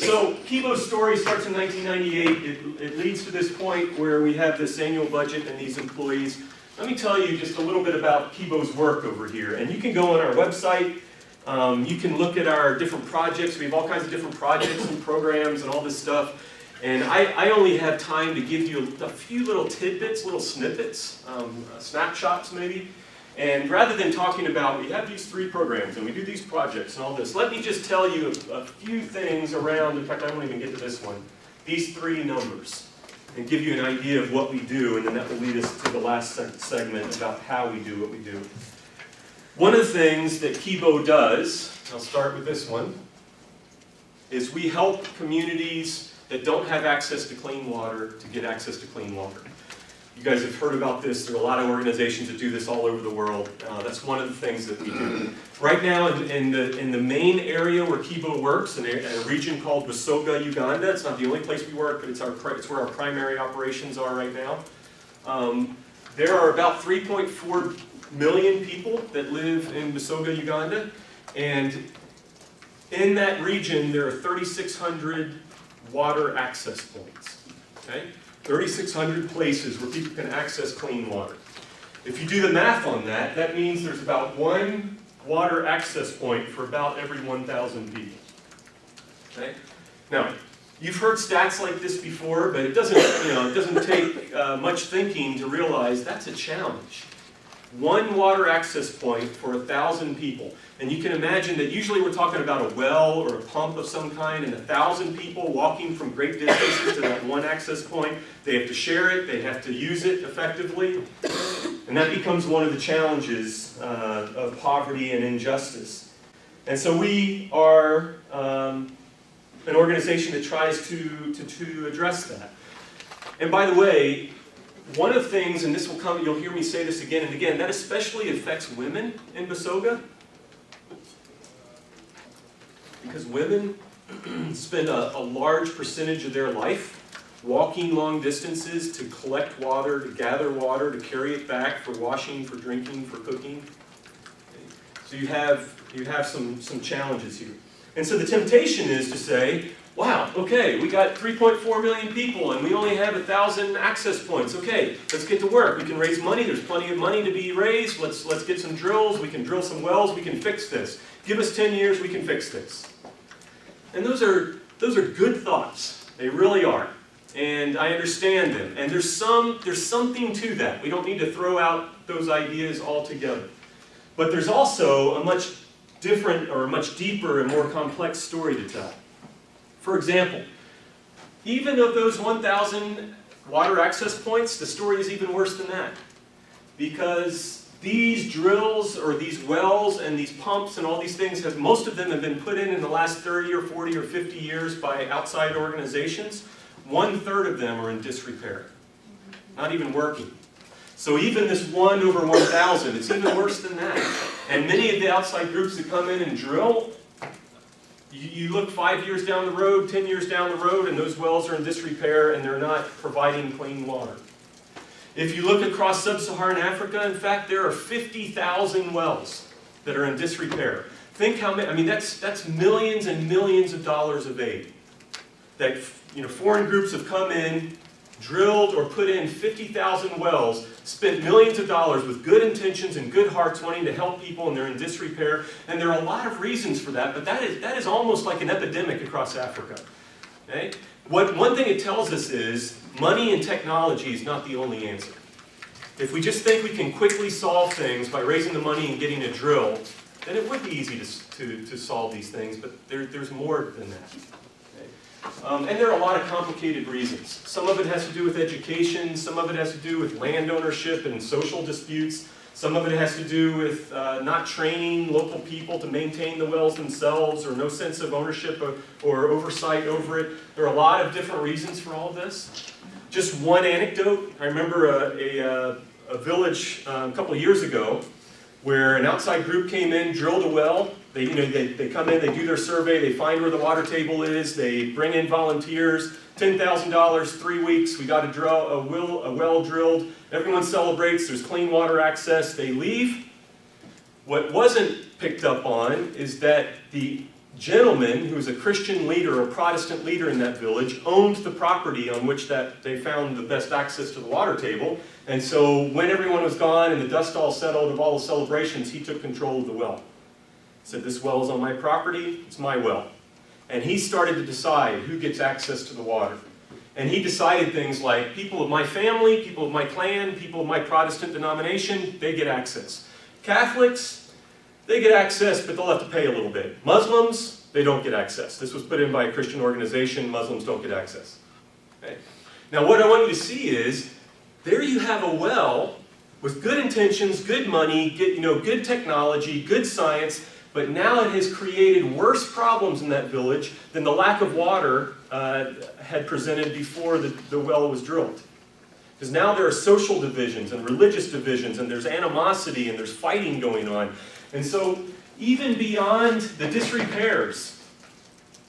So Kibo's story starts in 1998. It leads to this point where we have this annual budget and these employees. Let me tell you just a little bit about Kibo's work over here. And you can go on our website. You can look at our different projects. We have all kinds of different projects and programs and all this stuff. And I only have time to give you a few little tidbits, little snippets, snapshots maybe. And rather than talking about, we have these 3 programs and we do these projects and all this, let me just tell you a few things around, in fact I won't even get to this one, these 3 numbers, and give you an idea of what we do, and then that will lead us to the last segment about how we do what we do. One of the things that Kibo does, I'll start with this one, is we help communities that don't have access to clean water to get access to clean water. You guys have heard about this. There are a lot of organizations that do this all over the world. That's one of the things that we do. Right now, in the main area where Kibo works, in a region called Busoga, Uganda, it's not the only place we work, but it's where our primary operations are right now. There are about 3.4 million people that live in Busoga, Uganda, and in that region there are 3,600 water access points. Okay? 3,600 places where people can access clean water. If you do the math on that, that means there's about 1 water access point for about every 1,000 people. Okay? Now, you've heard stats like this before, but it doesn't take much thinking to realize that's a challenge. 1 water access point for 1,000 people. And you can imagine that usually we're talking about a well or a pump of some kind, and 1,000 people walking from great distances to that 1 access point. They have to share it, they have to use it effectively. And that becomes one of the challenges of poverty and injustice. And so we are an organization that tries to address that. And by the way, one of the things, and this will come, you'll hear me say this again and again, that especially affects women in Busoga. Because women spend a large percentage of their life walking long distances to collect water, to gather water, to carry it back for washing, for drinking, for cooking. So you have some challenges here. And so the temptation is to say, wow, okay, we got 3.4 million people and we only have 1,000 access points. Okay, let's get to work. We can raise money. There's plenty of money to be raised. Let's get some drills. We can drill some wells. We can fix this. Give us 10 years, we can fix this. And those are good thoughts. They really are. And I understand them. And there's something to that. We don't need to throw out those ideas altogether. But there's also a much different or a much deeper and more complex story to tell. For example, even of those 1,000 water access points, the story is even worse than that. Because these drills or these wells and these pumps and all these things, most of them have been put in the last 30 or 40 or 50 years by outside organizations. 1/3 of them are in disrepair, not even working. So even this 1 over 1,000, it's even worse than that. And many of the outside groups that come in and drill, you look 5 years down the road, 10 years down the road, and those wells are in disrepair and they're not providing clean water. If you look across sub-Saharan Africa, in fact, there are 50,000 wells that are in disrepair. Think how many, I mean, that's millions and millions of dollars of aid. That, foreign groups have come in, drilled or put in 50,000 wells, spent millions of dollars with good intentions and good hearts wanting to help people, and they're in disrepair. And there are a lot of reasons for that, but that is almost like an epidemic across Africa. Okay? One thing it tells us is money and technology is not the only answer. If we just think we can quickly solve things by raising the money and getting a drill, then it would be easy to solve these things, but there's more than that. Okay? And there are a lot of complicated reasons. Some of it has to do with education, some of it has to do with land ownership and social disputes, some of it has to do with not training local people to maintain the wells themselves, or no sense of ownership or oversight over it. There are a lot of different reasons for all of this. Just one anecdote. I remember a village a couple of years ago where an outside group came in, drilled a well. They come in, they do their survey, they find where the water table is, they bring in volunteers, $10,000, 3 weeks, we got a well drilled, everyone celebrates, there's clean water access, they leave. What wasn't picked up on is that the gentleman who was a Christian leader, a Protestant leader in that village, owned the property on which that they found the best access to the water table. And so when everyone was gone and the dust all settled of all the celebrations, he took control of the well. He said, this well is on my property, it's my well. And he started to decide who gets access to the water. And he decided things like, people of my family, people of my clan, people of my Protestant denomination, they get access. Catholics, they get access, but they'll have to pay a little bit. Muslims, they don't get access. This was put in by a Christian organization. Muslims don't get access. Okay? Now what I want you to see is, there you have a well with good intentions, good money, good technology, good science, but now it has created worse problems in that village than the lack of water had presented before the well was drilled. Because now there are social divisions and religious divisions, and there's animosity and there's fighting going on. And so even beyond the disrepairs,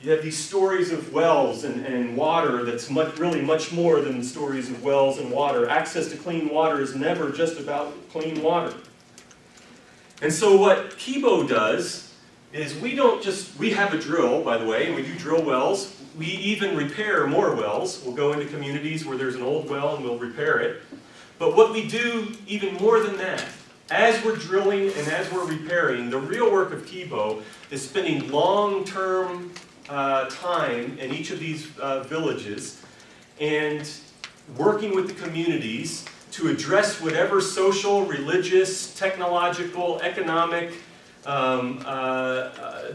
you have these stories of wells and water that's really much more than the stories of wells and water. Access to clean water is never just about clean water. And so what Kibo does is we have a drill, by the way, and we do drill wells. We even repair more wells. We'll go into communities where there's an old well and we'll repair it. But what we do even more than that, as we're drilling and as we're repairing, the real work of Kibo is spending long-term time in each of these villages and working with the communities to address whatever social, religious, technological, economic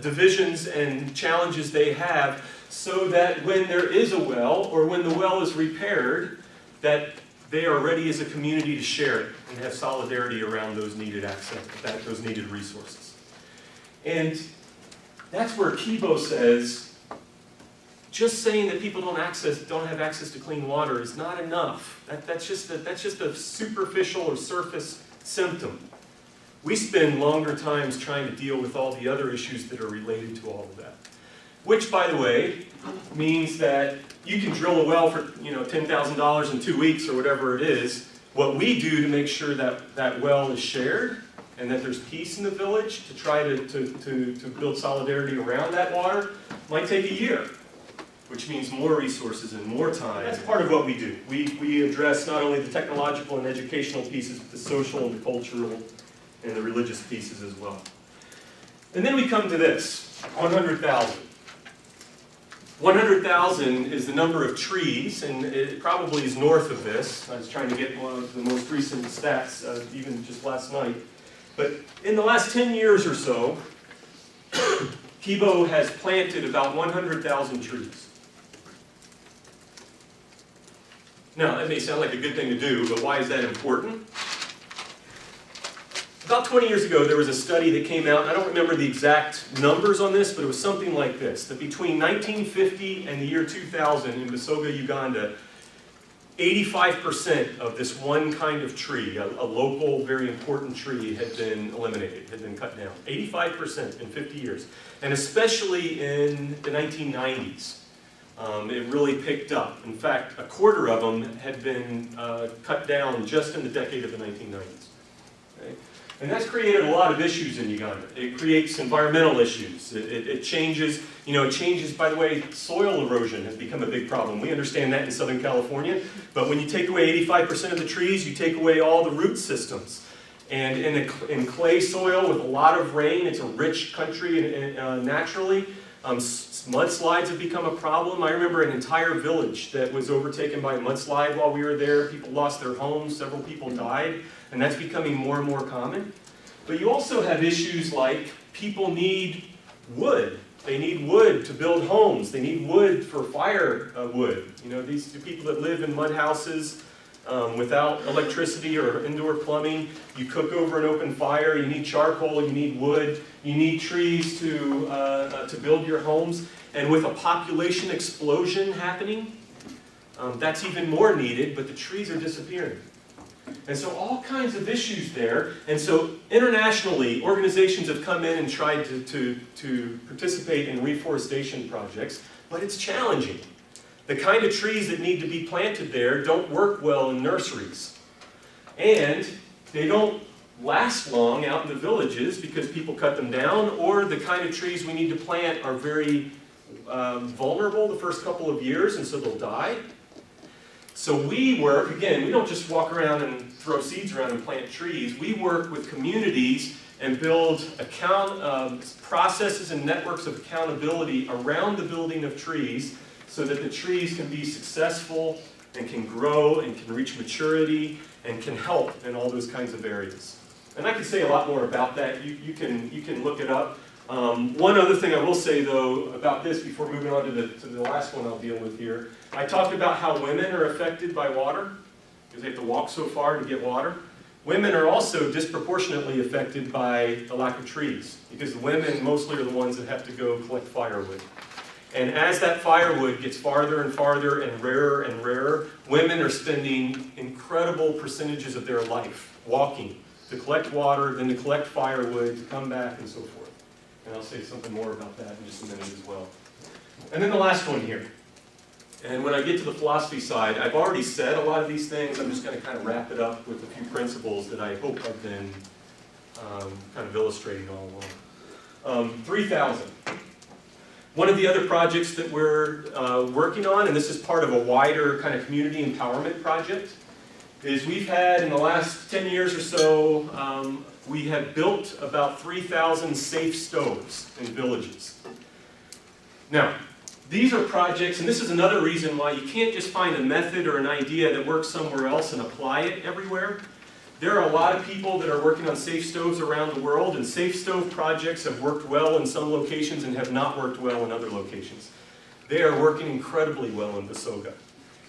divisions and challenges they have, so that when there is a well, or when the well is repaired, that they are ready as a community to share it and have solidarity around those needed access, those needed resources. And that's where Kibo says, just saying that people don't have access to clean water is not enough. That's just a superficial or surface symptom. We spend longer times trying to deal with all the other issues that are related to all of that. Which, by the way, means that you can drill a well for $10,000 in 2 weeks or whatever it is. What we do to make sure that that well is shared and that there's peace in the village to try to build solidarity around that water might take a year, which means more resources and more time. That's part of what we do. We address not only the technological and educational pieces, but the social and the cultural and the religious pieces as well. And then we come to this, 100,000. 100,000 is the number of trees, and it probably is north of this. I was trying to get one of the most recent stats, even just last night. But in the last 10 years or so, Kibo has planted about 100,000 trees. Now, that may sound like a good thing to do, but why is that important? About 20 years ago, there was a study that came out, and I don't remember the exact numbers on this, but it was something like this, that between 1950 and the year 2000 in Busoga, Uganda, 85% of this one kind of tree, a local, very important tree, had been eliminated, had been cut down. 85% in 50 years. And especially in the 1990s. It really picked up. In fact, a quarter of them had been cut down just in the decade of the 1990s. Okay? And that's created a lot of issues in Uganda. It creates environmental issues. It changes, by the way, soil erosion has become a big problem. We understand that in Southern California, but when you take away 85% of the trees, you take away all the root systems. And in clay soil with a lot of rain, it's a rich country naturally. Mudslides have become a problem. I remember an entire village that was overtaken by a mudslide while we were there. People lost their homes, several people died, and that's becoming more and more common. But you also have issues like people need wood. They need wood to build homes. They need wood for firewood. These people that live in mud houses without electricity or indoor plumbing. You cook over an open fire. You need charcoal. You need wood. You need trees to build your homes. And with a population explosion happening, that's even more needed, but the trees are disappearing. And so all kinds of issues there. And so internationally, organizations have come in and tried to participate in reforestation projects, but it's challenging. The kind of trees that need to be planted there don't work well in nurseries. And they don't last long out in the villages because people cut them down, or the kind of trees we need to plant are very vulnerable the first couple of years, and so they'll die. So we work, again, we don't just walk around and throw seeds around and plant trees. We work with communities and build processes and networks of accountability around the building of trees so that the trees can be successful and can grow and can reach maturity and can help in all those kinds of areas. And I can say a lot more about that. You can look it up. One other thing I will say, though, about this before moving on to the last one I'll deal with here. I talked about how women are affected by water because they have to walk so far to get water. Women are also disproportionately affected by the lack of trees because the women mostly are the ones that have to go collect firewood. And as that firewood gets farther and farther and rarer, women are spending incredible percentages of their life walking to collect water, then to collect firewood, to come back, and so forth. And I'll say something more about that in just a minute as well. And then the last one here. And when I get to the philosophy side, I've already said a lot of these things. I'm just going to kind of wrap it up with a few principles that I hope I've been kind of illustrating all along. 3,000. One of the other projects that we're working on, and this is part of a wider kind of community empowerment project, is we've had in the last 10 years or so, we have built about 3,000 safe stoves in villages. Now, these are projects, and this is another reason why you can't just find a method or an idea that works somewhere else and apply it everywhere. There are a lot of people that are working on safe stoves around the world, and safe stove projects have worked well in some locations and have not worked well in other locations. They are working incredibly well in Busoga.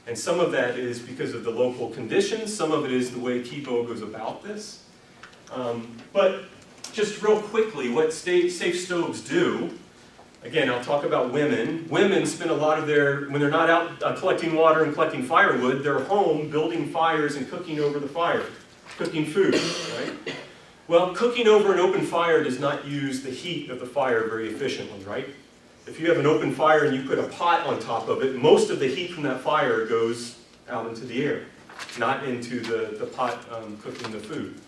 And some of that is because of the local conditions, some of it is the way Kibo goes about this. But just real quickly, what safe stoves do, again, I'll talk about women. Women spend a lot of when they're not out collecting water and collecting firewood, they're home building fires and cooking over the fire, cooking food, right? Well, cooking over an open fire does not use the heat of the fire very efficiently, right? If you have an open fire and you put a pot on top of it, most of the heat from that fire goes out into the air, not into the pot cooking the food.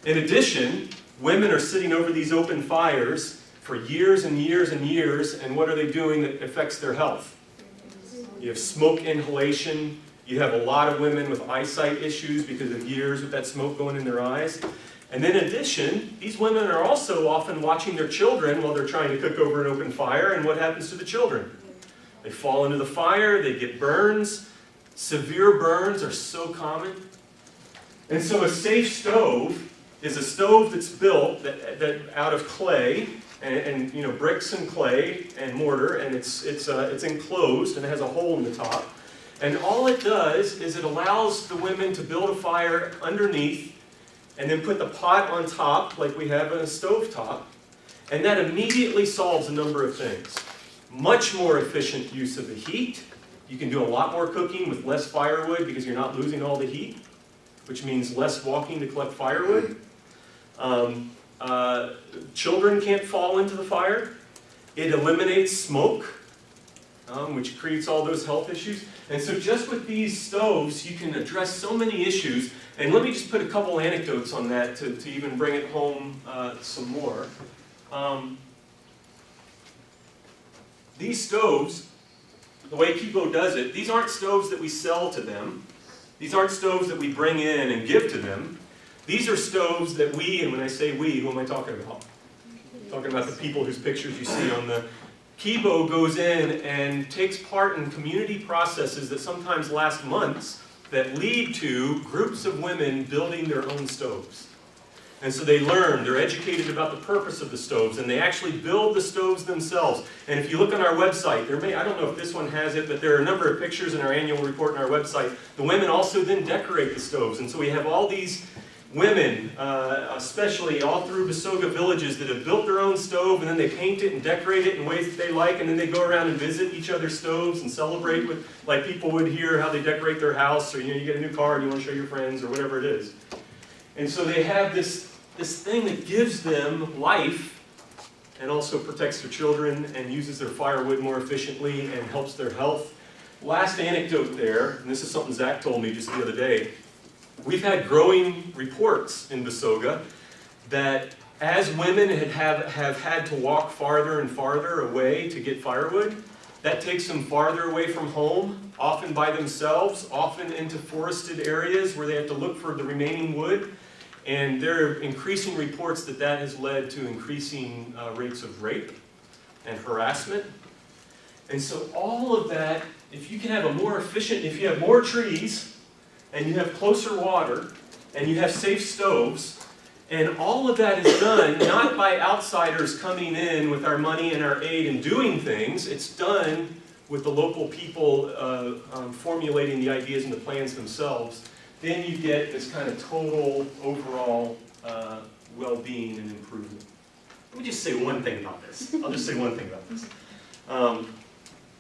In addition, women are sitting over these open fires for years and years and years, and what are they doing that affects their health? You have smoke inhalation. You have a lot of women with eyesight issues because of years with that smoke going in their eyes. And then in addition, these women are also often watching their children while they're trying to cook over an open fire, and what happens to the children? They fall into the fire, they get burns. Severe burns are so common. And so a safe stove is a stove that's built that out of clay, and you know, bricks and clay and mortar, and it's enclosed and it has a hole in the top. And all it does is it allows the women to build a fire underneath and then put the pot on top like we have in a stove top. And that immediately solves a number of things. Much more efficient use of the heat. You can do a lot more cooking with less firewood because you're not losing all the heat, which means less walking to collect firewood. Children can't fall into the fire. It eliminates smoke, which creates all those health issues. And so just with these stoves, you can address so many issues. And let me just put a couple anecdotes on that to even bring it home some more. These stoves, the way Kibo does it, these aren't stoves that we sell to them. These aren't stoves that we bring in and give to them. These are stoves that we, and when I say we, who am I talking about? I'm talking about the people whose pictures you see on the... Kibo goes in and takes part in community processes that sometimes last months that lead to groups of women building their own stoves. And so they learn, they're educated about the purpose of the stoves, and they actually build the stoves themselves. And if you look on our website, I don't know if this one has it, but there are a number of pictures in our annual report on our website. The women also then decorate the stoves. And so we have all these women, especially all through Busoga villages, that have built their own stove, and then they paint it and decorate it in ways that they like, and then they go around and visit each other's stoves and celebrate with, like people would here, how they decorate their house, or you get a new car and you want to show your friends, or whatever it is. And so they have this thing that gives them life and also protects their children and uses their firewood more efficiently and helps their health. Last anecdote there, and this is something Zach told me just the other day. We've had growing reports in Busoga that as women have had to walk farther and farther away to get firewood, that takes them farther away from home, often by themselves, often into forested areas where they have to look for the remaining wood. And there are increasing reports that that has led to increasing rates of rape and harassment. And so all of that, if you can have a more efficient, if you have more trees, and you have closer water, and you have safe stoves, and all of that is done not by outsiders coming in with our money and our aid and doing things. It's done with the local people formulating the ideas and the plans themselves. Then you get this kind of total overall well-being and improvement. Let me just say one thing about this. I'll just say one thing about this.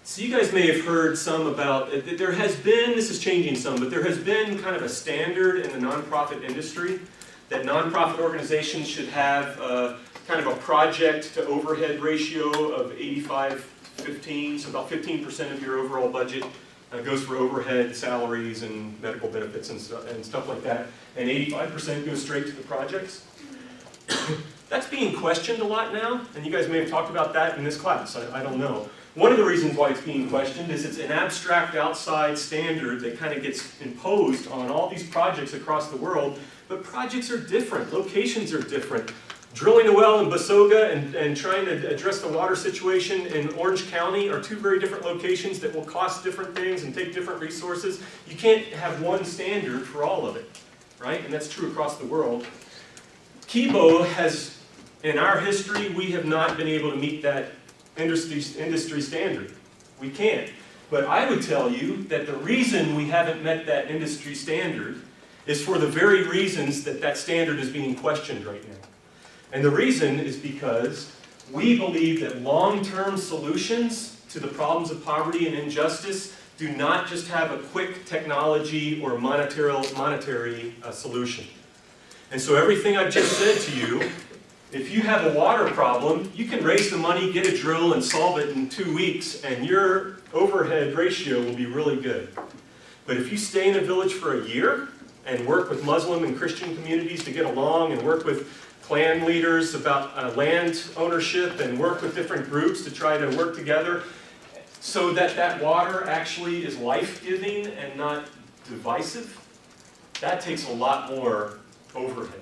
So you guys may have heard some about, there has been, this is changing some, but there has been kind of a standard in the nonprofit industry that nonprofit organizations should have kind of a project to overhead ratio of 85-15, so about 15% of your overall budget goes for overhead, salaries, and medical benefits and stuff like that, and 85% goes straight to the projects. That's being questioned a lot now, and you guys may have talked about that in this class, I don't know. One of the reasons why it's being questioned is it's an abstract outside standard that kind of gets imposed on all these projects across the world, but projects are different, locations are different. Drilling a well in Basoga and trying to address the water situation in Orange County are two very different locations that will cost different things and take different resources. You can't have one standard for all of it, right? And that's true across the world. Kibo has, in our history, we have not been able to meet that industry standard. We can't. But I would tell you that the reason we haven't met that industry standard is for the very reasons that that standard is being questioned right now. And the reason is because we believe that long-term solutions to the problems of poverty and injustice do not just have a quick technology or monetary solution. And so everything I've just said to you, if you have a water problem, you can raise the money, get a drill, and solve it in 2 weeks, and your overhead ratio will be really good. But if you stay in a village for a year and work with Muslim and Christian communities to get along and work with clan leaders about land ownership and work with different groups to try to work together so that that water actually is life-giving and not divisive, that takes a lot more overhead.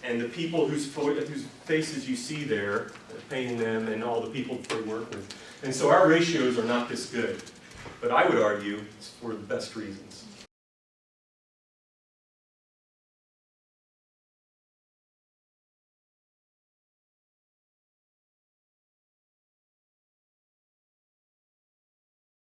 And the people whose faces you see there, paying them and all the people they work with. And so our ratios are not this good. But I would argue it's for the best reasons.